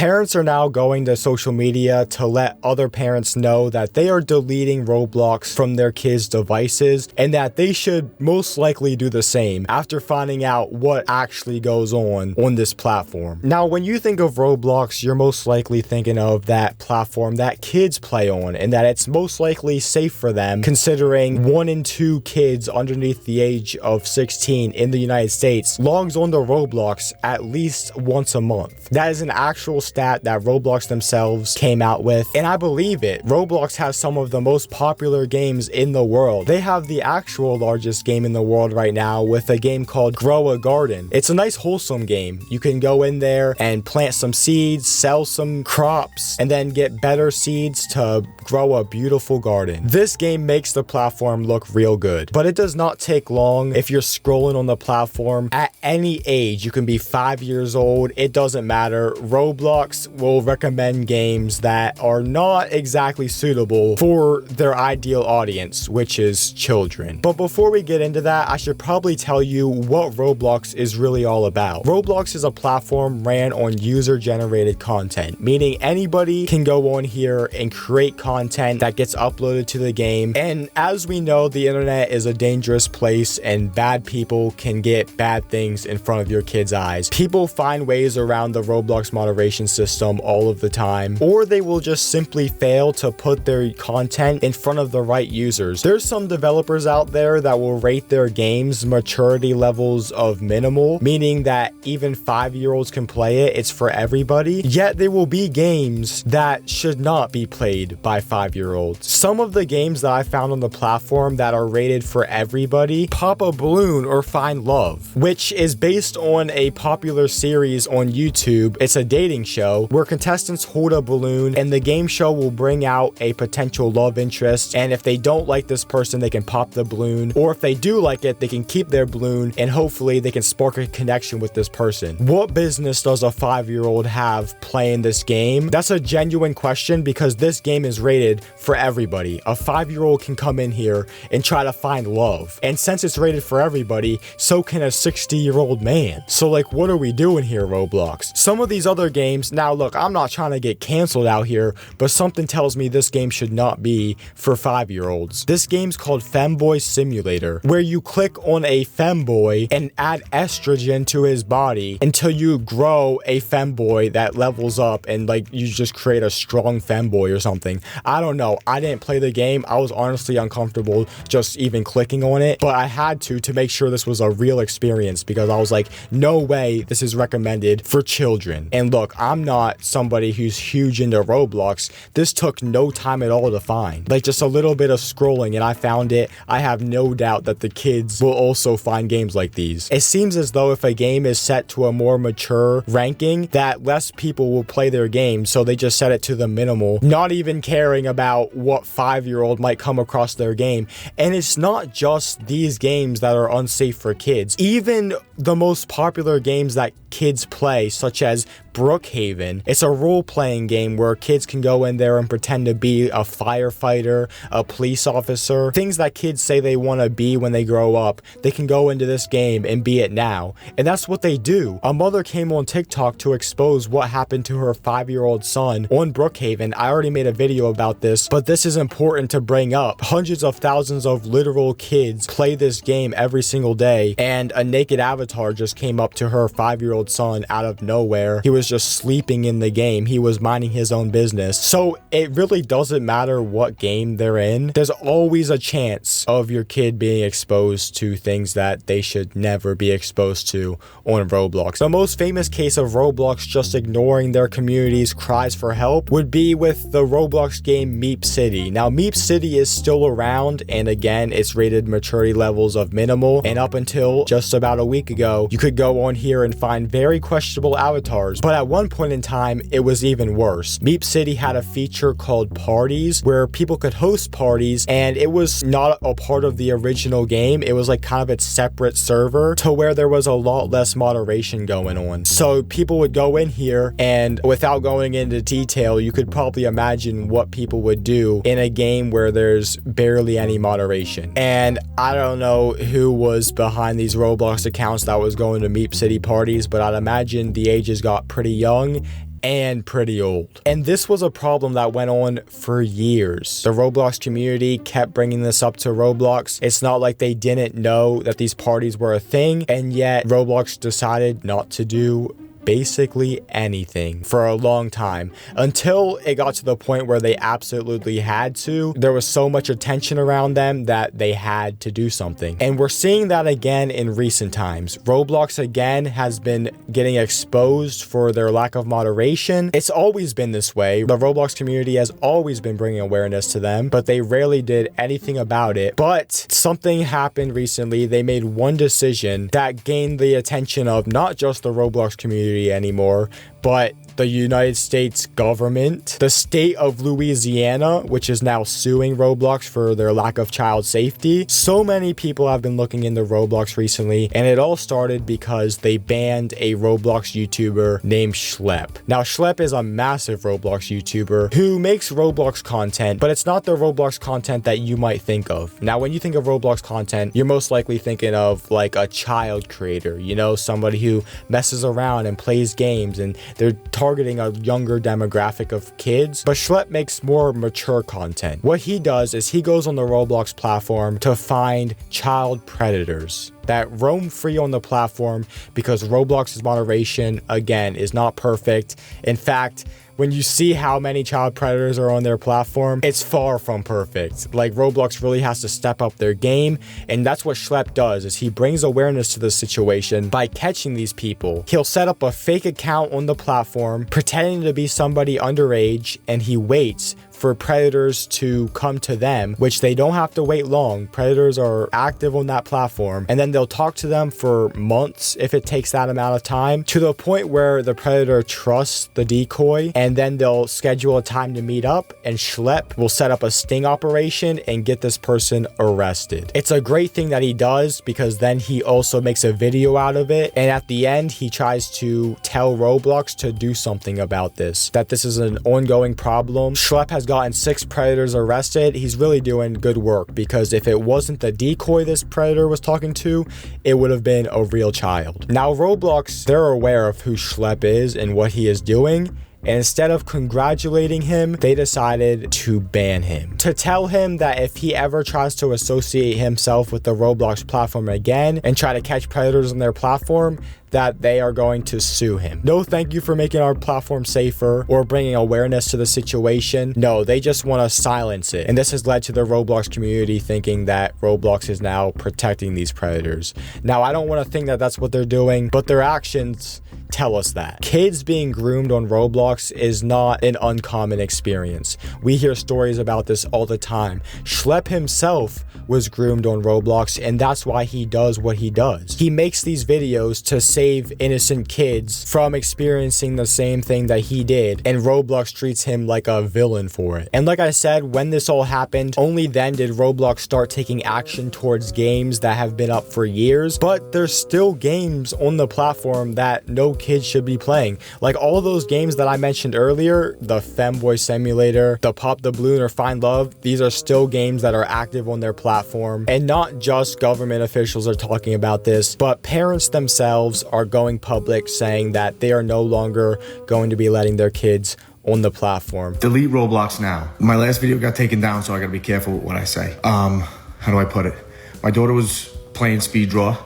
Parents are now going to social media to let other parents know that they are deleting Roblox from their kids' devices and that they should most likely do the same after finding out what actually goes on this platform. Now, when you think of Roblox, you're most likely thinking of that platform that kids play on and that it's most likely safe for them, considering 1 in 2 kids underneath the age of 16 in the United States logs onto Roblox at least once a month. That is an actual stat that Roblox themselves came out with, and I believe it. Roblox has some of the most popular games in the world. They have the actual largest game in the world right now with a game called Grow a Garden. It's a nice wholesome game. You can go in there and plant some seeds, sell some crops, and then get better seeds to grow a beautiful garden. This game makes the platform look real good, but it does not take long if you're scrolling on the platform. At any age, you can be 5 years old, it doesn't matter. Roblox will recommend games that are not exactly suitable for their ideal audience, which is children. But before we get into that, I should probably tell you what Roblox is really all about. Roblox is a platform ran on user-generated content, meaning anybody can go on here and create content that gets uploaded to the game. And as we know, the internet is a dangerous place and bad people can get bad things in front of your kids' eyes. People find ways around the Roblox moderation system all of the time, or they will just simply fail to put their content in front of the right users. There's some developers out there that will rate their games maturity levels of minimal, meaning that even 5-year-olds can play it. It's for everybody. Yet there will be games that should not be played by 5-year-olds. Some of the games that I found on the platform that are rated for everybody: Pop a Balloon or Find Love, which is based on a popular series on YouTube. It's a dating show where contestants hold a balloon and the game show will bring out a potential love interest, and if they don't like this person, they can pop the balloon, or if they do like it, they can keep their balloon and hopefully they can spark a connection with this person. What business does a 5-year-old have playing this game? That's a genuine question, because this game is rated for everybody. A 5-year-old can come in here and try to find love, and since it's rated for everybody, so can a 60-year-old man. So like, what are we doing here, Roblox? Some of these other games, now look, I'm not trying to get canceled out here, but something tells me this game should not be for 5-year-olds. This game's called Femboy Simulator, where you click on a femboy and add estrogen to his body until you grow a femboy that levels up and like you just create a strong femboy or something. I don't know. I didn't play the game. I was honestly uncomfortable just even clicking on it, but I had to make sure this was a real experience, because I was like, no way this is recommended for children. And look, I'm not somebody who's huge into Roblox. This took no time at all to find. Like just a little bit of scrolling and I found it. I have no doubt that the kids will also find games like these. It seems as though if a game is set to a more mature ranking, that less people will play their game, so they just set it to the minimal, not even caring about what 5-year-old might come across their game. And it's not just these games that are unsafe for kids. Even the most popular games that kids play, such as Brookhaven. It's a role-playing game where kids can go in there and pretend to be a firefighter, a police officer, things that kids say they want to be when they grow up. They can go into this game and be it now. And that's what they do. A mother came on TikTok to expose what happened to her 5-year-old son on Brookhaven. I already made a video about this, but this is important to bring up. Hundreds of thousands of literal kids play this game every single day, and a naked avatar just came up to her 5-year-old son out of nowhere. He was just sleeping in the game. He was minding his own business. So it really doesn't matter what game they're in. There's always a chance of your kid being exposed to things that they should never be exposed to on Roblox. The most famous case of Roblox just ignoring their community's cries for help would be with the Roblox game Meep City. Now, Meep City is still around, and again, it's rated maturity levels of minimal, and up until just about a week ago, you could go on here and find very questionable avatars. But at one point in time, it was even worse. Meep City had a feature called Parties, where people could host parties, and it was not a part of the original game. It was like kind of its separate server, to where there was a lot less moderation going on. So people would go in here, and without going into detail, you could probably imagine what people would do in a game where there's barely any moderation. And I don't know who was behind these Roblox accounts that was going to Meep City parties, but I'd imagine the ages got pretty young, and pretty old. And this was a problem that went on for years. The Roblox community kept bringing this up to Roblox. It's not like they didn't know that these parties were a thing, and yet Roblox decided not to do basically anything for a long time until it got to the point where they absolutely had to. There was so much attention around them that they had to do something. And we're seeing that again in recent times. Roblox again has been getting exposed for their lack of moderation. It's always been this way. The Roblox community has always been bringing awareness to them, but they rarely did anything about it. But something happened recently. They made one decision that gained the attention of not just the Roblox community anymore, but the United States government. The state of Louisiana, which is now suing Roblox for their lack of child safety. So many people have been looking into Roblox recently, and it all started because they banned a Roblox YouTuber named Schlep. Now, Schlep is a massive Roblox YouTuber who makes Roblox content, but it's not the Roblox content that you might think of. Now, when you think of Roblox content, you're most likely thinking of like a child creator, you know, somebody who messes around and plays games, and they're targeting a younger demographic of kids. But Schlep makes more mature content. What he does is he goes on the Roblox platform to find child predators that roam free on the platform, because Roblox's moderation, again, is not perfect. In fact, when you see how many child predators are on their platform, it's far from perfect. Like, Roblox really has to step up their game, and that's what Schlep does, is he brings awareness to the situation by catching these people. He'll set up a fake account on the platform, pretending to be somebody underage, and he waits for predators to come to them, which they don't have to wait long. Predators are active on that platform, and then they'll talk to them for months if it takes that amount of time, to the point where the predator trusts the decoy, and then they'll schedule a time to meet up, and Schlep will set up a sting operation and get this person arrested. It's a great thing that he does, because then he also makes a video out of it, and at the end he tries to tell Roblox to do something about this, that this is an ongoing problem. Schlep has gotten 6 predators arrested. He's really doing good work, because if it wasn't the decoy this predator was talking to, it would have been a real child. Now, Roblox, they're aware of who Schlep is and what he is doing, and instead of congratulating him, they decided to ban him. To tell him that if he ever tries to associate himself with the Roblox platform again and try to catch predators on their platform, that they are going to sue him. No, thank you for making our platform safer or bringing awareness to the situation. No, they just want to silence it. And this has led to the Roblox community thinking that Roblox is now protecting these predators. Now, I don't want to think that that's what they're doing, but their actions tell us that. Kids being groomed on Roblox is not an uncommon experience. We hear stories about this all the time. Schlep himself was groomed on Roblox, and that's why he does what he does. He makes these videos to save innocent kids from experiencing the same thing that he did, and Roblox treats him like a villain for it. And like I said, when this all happened, only then did Roblox start taking action towards games that have been up for years, but there's still games on the platform that no kids should be playing. Like all those games that I mentioned earlier, the Femboy Simulator, the Pop the Balloon or Find Love, these are still games that are active on their platform. And not just government officials are talking about this, but parents themselves are going public saying that they are no longer going to be letting their kids on the platform. Delete Roblox now. My last video got taken down, so I gotta be careful with what I say. How do I put it? My daughter was playing speed draw,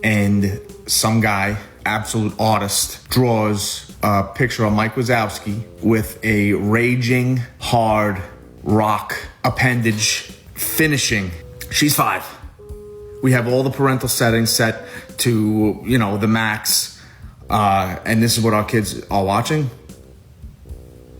and some guy, absolute artist, draws a picture of Mike Wazowski with a raging hard rock appendage finishing. She's 5. We have all the parental settings set to, you know, the max, and this is what our kids are watching.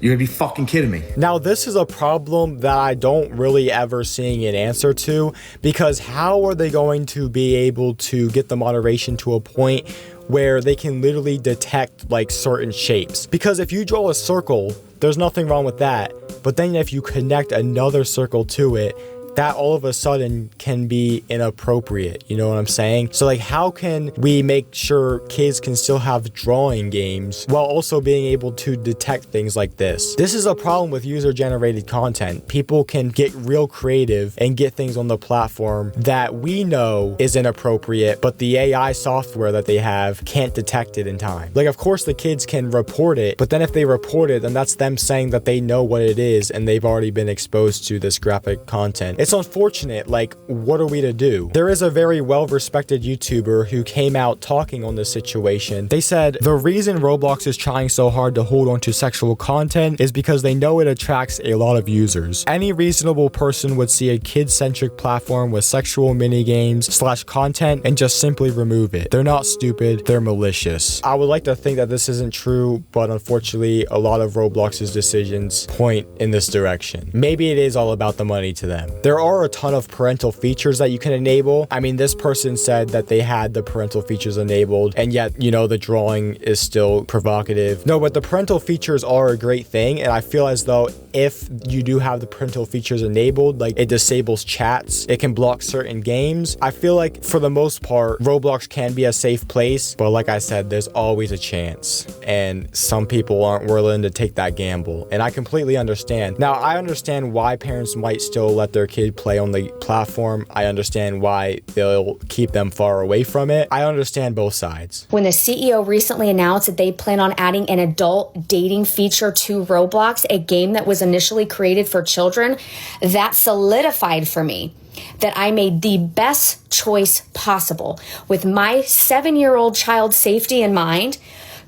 You're gonna be fucking kidding me. Now, this is a problem that I don't really ever seeing an answer to, because how are they going to be able to get the moderation to a point where they can literally detect like certain shapes? Because if you draw a circle, there's nothing wrong with that. But then if you connect another circle to it, that all of a sudden can be inappropriate. You know what I'm saying? So like, how can we make sure kids can still have drawing games while also being able to detect things like this? This is a problem with user-generated content. People can get real creative and get things on the platform that we know is inappropriate, but the AI software that they have can't detect it in time. Like, of course the kids can report it, but then if they report it, then that's them saying that they know what it is and they've already been exposed to this graphic content. It's unfortunate. Like, what are we to do? There is a very well-respected YouTuber who came out talking on this situation. They said the reason Roblox is trying so hard to hold on to sexual content is because they know it attracts a lot of users. Any reasonable person would see a kid-centric platform with sexual mini-games/content and just simply remove it. They're not stupid, they're malicious. I would like to think that this isn't true, but unfortunately a lot of Roblox's decisions point in this direction. Maybe it is all about the money to them. There are a ton of parental features that you can enable. I mean, this person said that they had the parental features enabled, and yet, you know, the drawing is still provocative. No, but the parental features are a great thing, and I feel as though if you do have the parental features enabled, like it disables chats, it can block certain games. I feel like for the most part, Roblox can be a safe place, but like I said, there's always a chance, and some people aren't willing to take that gamble, and I completely understand. Now, I understand why parents might still let their kid play on the platform. I understand why they'll keep them far away from it. I understand both sides. When the CEO recently announced that they plan on adding an adult dating feature to Roblox, a game that was initially created for children, that solidified for me that I made the best choice possible with my 7-year-old child's safety in mind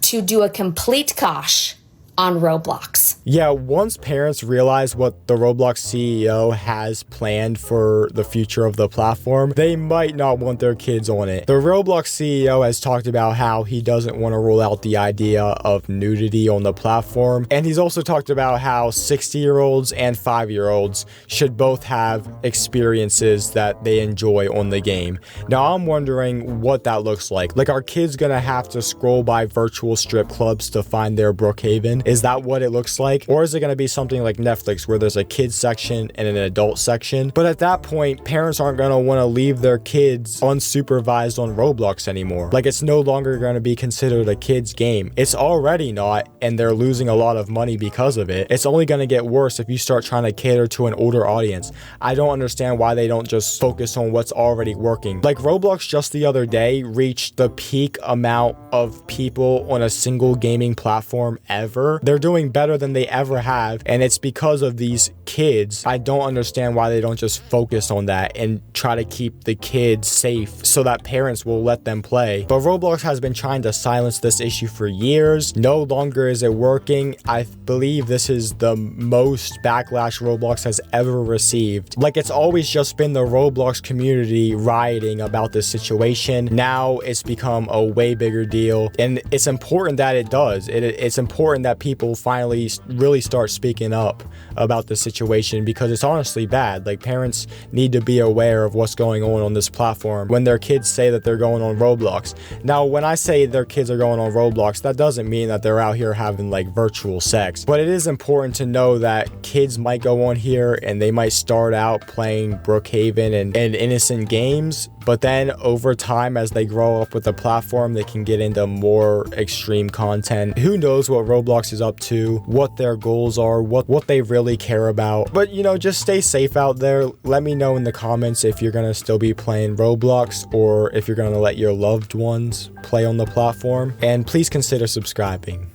to do a complete kosh on Roblox. Yeah, once parents realize what the Roblox CEO has planned for the future of the platform, they might not want their kids on it. The Roblox CEO has talked about how he doesn't want to rule out the idea of nudity on the platform, and he's also talked about how 60-year-olds and 5-year-olds should both have experiences that they enjoy on the game. Now, I'm wondering what that looks like. Like, are kids gonna have to scroll by virtual strip clubs to find their Brookhaven? Is that what it looks like? Or is it going to be something like Netflix where there's a kids section and an adult section? But at that point, parents aren't going to want to leave their kids unsupervised on Roblox anymore. Like, it's no longer going to be considered a kid's game. It's already not, and they're losing a lot of money because of it. It's only going to get worse if you start trying to cater to an older audience. I don't understand why they don't just focus on what's already working. Like, Roblox just the other day reached the peak amount of people on a single gaming platform ever. They're doing better than they ever have, and it's because of these kids. I don't understand why they don't just focus on that and try to keep the kids safe so that parents will let them play. But Roblox has been trying to silence this issue for years. No longer is it working. I believe this is the most backlash Roblox has ever received. Like, it's always just been the Roblox community rioting about this situation. Now it's become a way bigger deal, and it's important that it does. It's important that people finally really start speaking up about the situation, because it's honestly bad. Like, parents need to be aware of what's going on this platform when their kids say that they're going on Roblox. Now, when I say their kids are going on Roblox, that doesn't mean that they're out here having like virtual sex, but it is important to know that kids might go on here and they might start out playing Brookhaven and innocent games, but then over time, as they grow up with the platform, they can get into more extreme content. Who knows what Roblox is up to, what their goals are, what they really care about. But, you know, just stay safe out there. Let me know in the comments if you're gonna still be playing Roblox or if you're gonna let your loved ones play on the platform. And please consider subscribing.